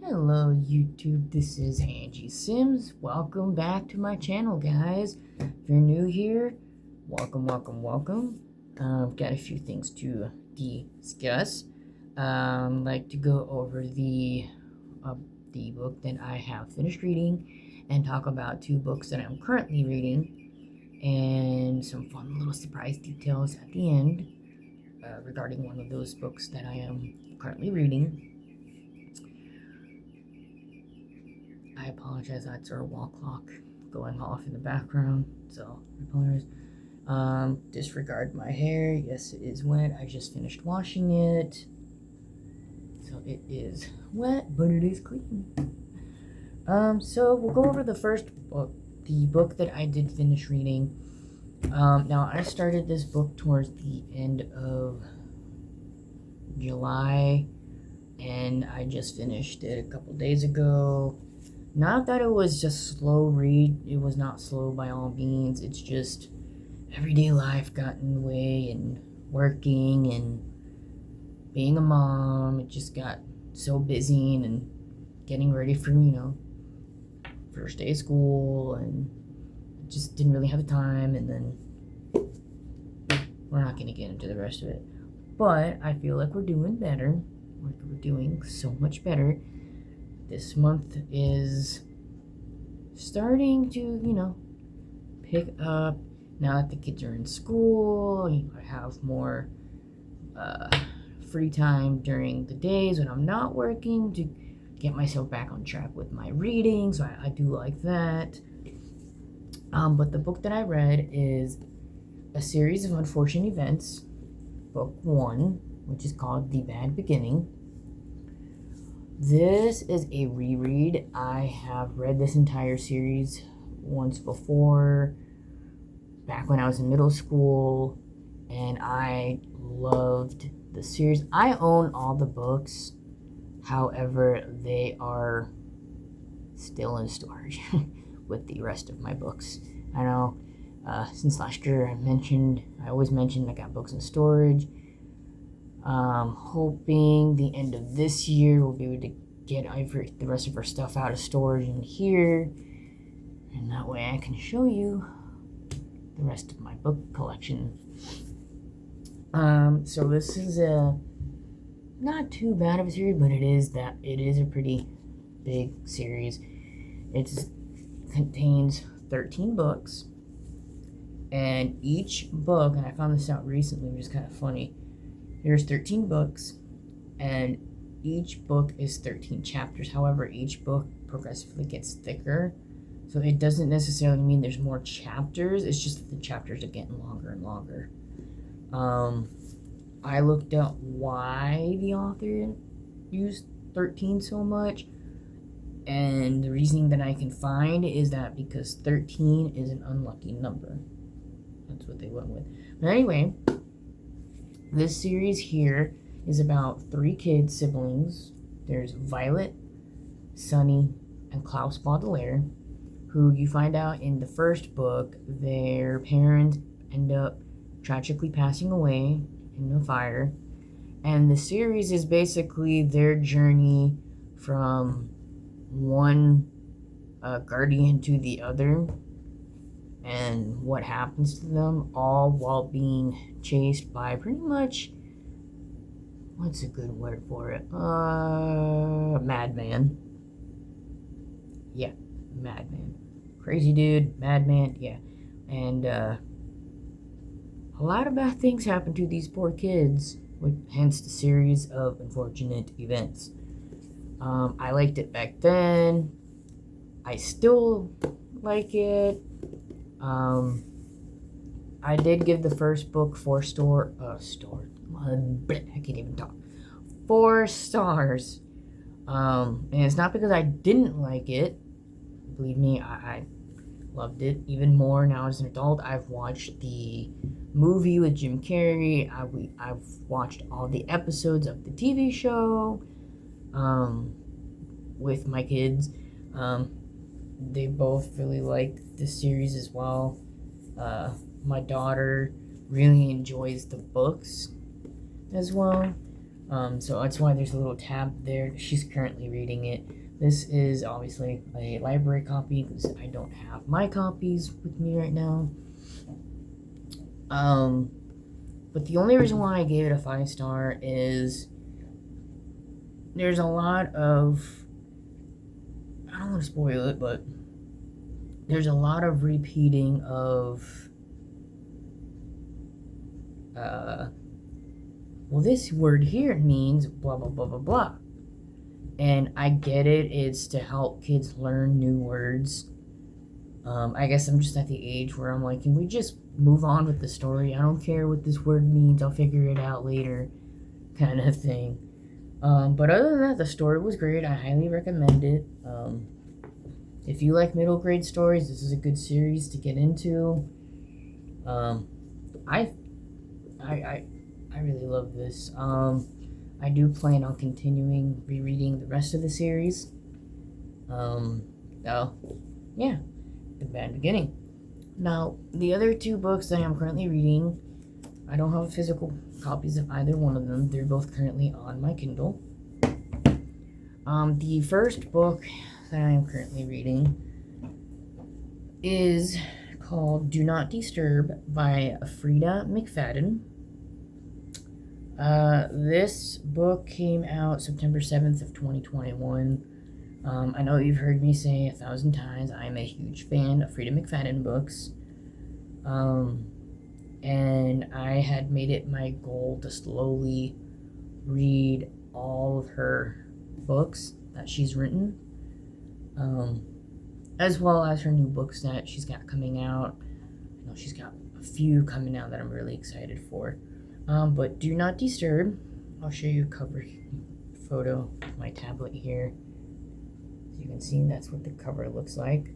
Hello YouTube, this is Angie Sims. Welcome back to my channel, guys. If you're new here, welcome. Got a few things to discuss. Like to go over the book that I have finished reading and talk about two books that I'm currently reading and some fun little surprise details at the end regarding one of those books that I am currently reading. I apologize, that's our wall clock going off in the background, so I apologize. Disregard my hair. Yes, it is wet. I just finished washing it. So it is wet, but it is clean. So we'll go over the first book, the book that I did finish reading. Now I started this book towards the end of July, and I just finished it a couple days ago. Not that it was just slow read. It was not slow by all means. It's just everyday life got in the way, and working and being a mom. It just got so busy and getting ready for, first day of school, and just didn't really have the time. And then we're not going to get into the rest of it. But I feel like we're doing better. Like we're doing so much better. This month is starting to, pick up. Now that the kids are in school, I have more free time during the days when I'm not working to get myself back on track with my reading. So I do like that. But the book that I read is A Series of Unfortunate Events, book 1, which is called The Bad Beginning. This is a reread. I have read this entire series once before, back when I was in middle school, and I loved the series. I own all the books, however, they are still in storage with the rest of my books. I know since last year I always mentioned I got books in storage. Hoping the end of this year we'll be able to get the rest of our stuff out of storage in here, and that way I can show you the rest of my book collection. So this is not too bad of a series, but it is a pretty big series. It contains 13 books, and each book, and I found this out recently, which is kind of funny. There's 13 books, and each book is 13 chapters. However, each book progressively gets thicker. So it doesn't necessarily mean there's more chapters. It's just that the chapters are getting longer and longer. I looked up why the author used 13 so much. And the reasoning that I can find is that because 13 is an unlucky number. That's what they went with. But anyway, this series here is about 3 siblings. There's Violet, Sunny, and Klaus Baudelaire, who you find out in the first book, their parents end up tragically passing away in a fire. And the series is basically their journey from one guardian to the other, and what happens to them, all while being chased by pretty much, what's a good word for it? Madman. Yeah, madman. Crazy dude, madman, yeah. And a lot of bad things happen to these poor kids, hence the series of unfortunate events. I liked it back then. I still like it. I did give the first book 4 I can't even talk. 4 stars. And it's not because I didn't like it. Believe me, I loved it even more now as an adult. I've watched the movie with Jim Carrey. I've watched all the episodes of the TV show with my kids. They both really liked the series as well. My daughter really enjoys the books as well. So that's why there's a little tab there. She's currently reading it. This is obviously a library copy because I don't have my copies with me right now. But the only reason why I gave it a 5-star is there's a lot of, I don't want to spoil it, but there's a lot of repeating of, well, this word here means blah, blah, blah, blah, blah. And I get it. It's to help kids learn new words. I guess I'm just at the age where I'm like, can we just move on with the story? I don't care what this word means. I'll figure it out later, kind of thing. But other than that, the story was great. I highly recommend it. If you like middle grade stories, this is a good series to get into. I really love this. I do plan on continuing rereading the rest of the series. So, yeah, The Bad Beginning. Now, the other 2 books that I am currently reading, I don't have physical copies of either one of them. They're both currently on my Kindle. The first book that I am currently reading is called Do Not Disturb by Freida McFadden. This book came out September 7th of 2021. I know you've heard me say 1,000 times, I'm a huge fan of Freida McFadden books. And I had made it my goal to slowly read all of her books that she's written. As well as her new books that she's got coming out. I know she's got a few coming out that I'm really excited for. But Do Not Disturb, I'll show you a cover photo of my tablet here. So you can see that's what the cover looks like.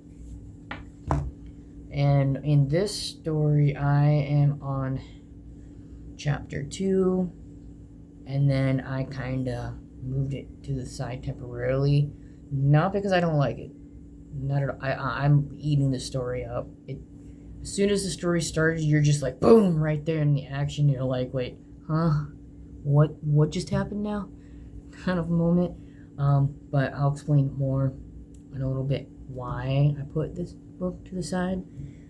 And in this story, I am on chapter 2, and then I kind of moved it to the side temporarily. Not because I don't like it. Not at all. I'm eating the story up. As soon as the story starts, you're just like, boom, right there in the action. You're like, wait, huh? What just happened now? Kind of moment. But I'll explain more in a little bit why I put this book to the side.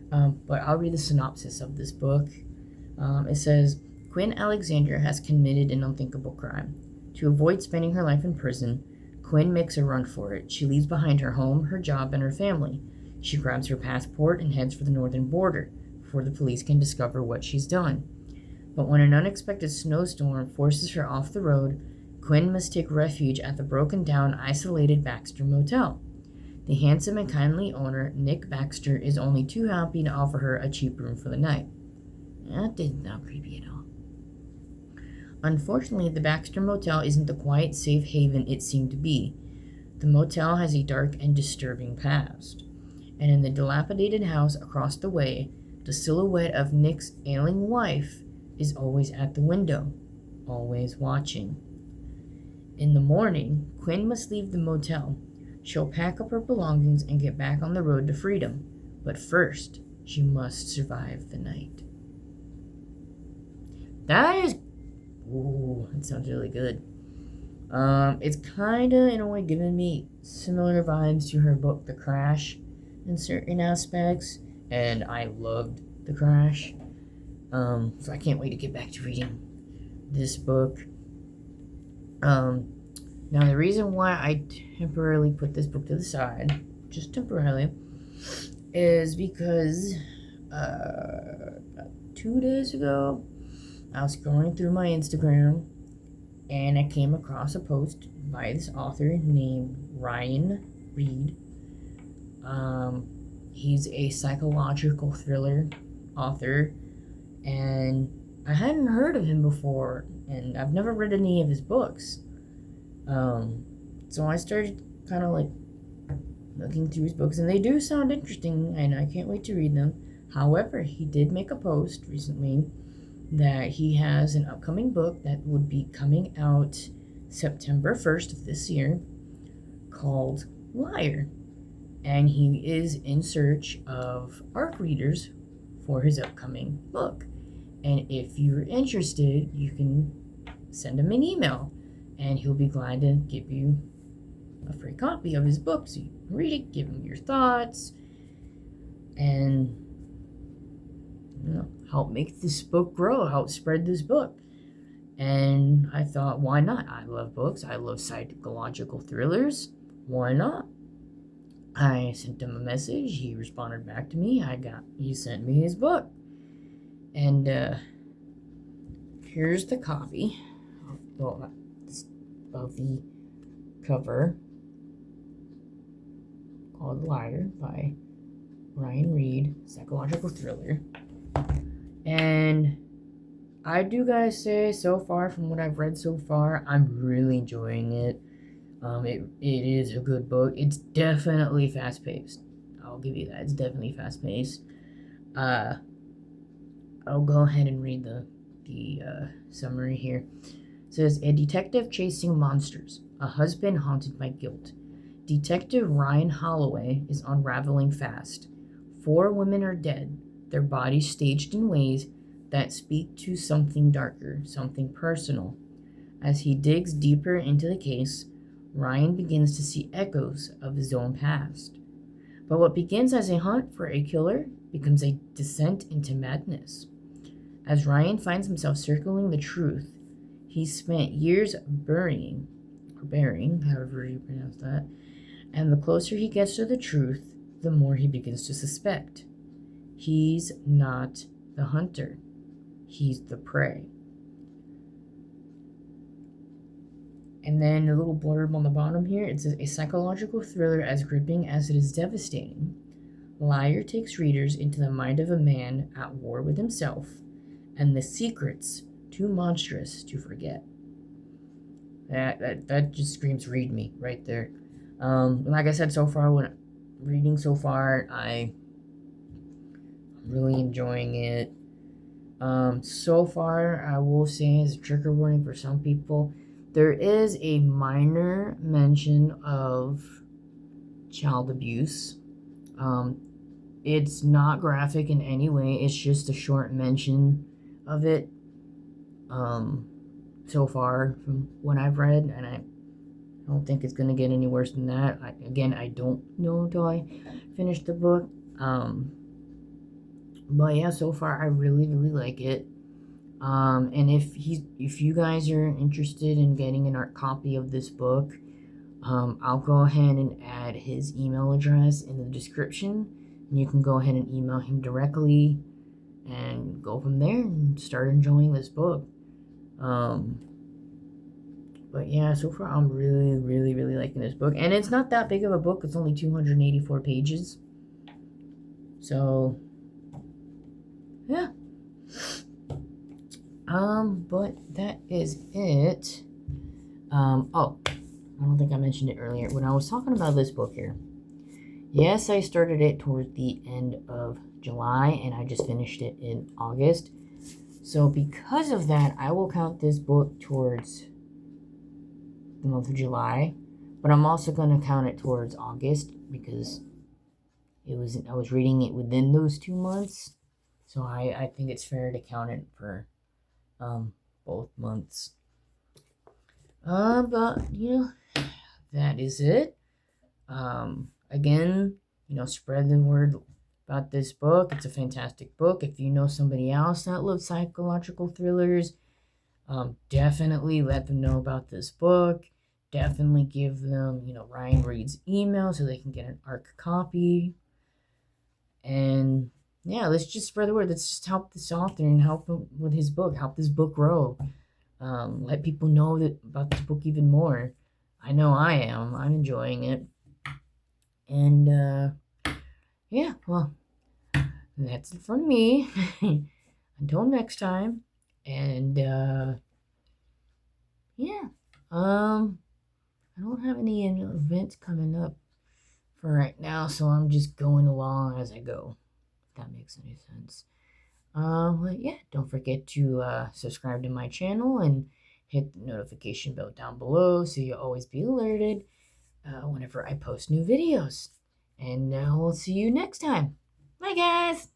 But I'll read the synopsis of this book. It says, Quinn Alexandra has committed an unthinkable crime. To avoid spending her life in prison, Quinn makes a run for it. She leaves behind her home, her job, and her family. She grabs her passport and heads for the northern border before the police can discover what she's done. But when an unexpected snowstorm forces her off the road, Quinn must take refuge at the broken-down, isolated Baxter Motel. The handsome and kindly owner, Nick Baxter, is only too happy to offer her a cheap room for the night. That didn't sound creepy at all. Unfortunately, the Baxter Motel isn't the quiet, safe haven it seemed to be. The motel has a dark and disturbing past. And in the dilapidated house across the way, the silhouette of Nick's ailing wife is always at the window, always watching. In the morning, Quinn must leave the motel. She'll pack up her belongings and get back on the road to freedom. But first, she must survive the night. That sounds really good. It's kinda, in a way, giving me similar vibes to her book, The Crash, in certain aspects, and I loved The Crash. So I can't wait to get back to reading this book. Now the reason why I temporarily put this book to the side, just temporarily, is because 2 days ago, I was scrolling through my Instagram, and I came across a post by this author named Ryan Reed. He's a psychological thriller author, and I hadn't heard of him before, and I've never read any of his books. So I started kind of like looking through his books, and they do sound interesting, and I can't wait to read them. However, he did make a post recently that he has an upcoming book that would be coming out September 1st of this year called Liar. And he is in search of ARC readers for his upcoming book. And if you're interested, you can send him an email. and he'll be glad to give you a free copy of his book so you can read it, give him your thoughts, and help make this book grow, help spread this book. And I thought, why not? I love books. I love psychological thrillers. Why not? I sent him a message. He responded back to me. He sent me his book. And here's the copy of the cover called Liar by Ryan Reed, psychological thriller. And I do gotta say, so far, from what I've read so far, I'm really enjoying it. It is a good book. It's definitely fast-paced. I'll give you that. It's definitely fast-paced. I'll go ahead and read the summary here. It says, a detective chasing monsters, a husband haunted by guilt. Detective Ryan Holloway is unraveling fast. 4 women are dead, their bodies staged in ways that speak to something darker, something personal. As he digs deeper into the case, Ryan begins to see echoes of his own past. But what begins as a hunt for a killer becomes a descent into madness. As Ryan finds himself circling the truth he's spent years burying, however you pronounce that, and the closer he gets to the truth, the more he begins to suspect. He's not the hunter. He's the prey. And then a little blurb on the bottom here. It says, a psychological thriller as gripping as it is devastating. Liar takes readers into the mind of a man at war with himself and the secrets too monstrous to forget. That just screams read me right there. Like I said, so far, when reading so far, I'm really enjoying it. So far, I will say, as a trigger warning for some people, there is a minor mention of child abuse. It's not graphic in any way. It's just a short mention of it. So far from what I've read, and I don't think it's gonna get any worse than that. I don't know until I finish the book. But yeah, so far I really, really like it. And if you guys are interested in getting an art copy of this book, I'll go ahead and add his email address in the description, and you can go ahead and email him directly and go from there and start enjoying this book. But yeah, so far I'm really, really, really liking this book. And it's not that big of a book. It's only 284 pages. So, yeah. But that is it. Oh, I don't think I mentioned it earlier. When I was talking about this book here, yes, I started it towards the end of July, and I just finished it in August. So because of that, I will count this book towards the month of July, but I'm also going to count it towards August because I was reading it within those 2 months. So I think it's fair to count it for both months. But that is it. Again, spread the word about this book. It's a fantastic book. If you know somebody else that loves psychological thrillers, definitely let them know about this book. Definitely give them, Ryan Reed's email so they can get an ARC copy. And yeah, let's just spread the word. Let's just help this author and help him with his book. Help this book grow. Let people know about this book even more. I know I am. I'm enjoying it. And yeah, well, that's it from me. Until next time. And yeah, I don't have any events coming up for right now, so I'm just going along as I go, if that makes any sense. But yeah, don't forget to subscribe to my channel and hit the notification bell down below so you'll always be alerted whenever I post new videos. And we'll see you next time. Bye, guys!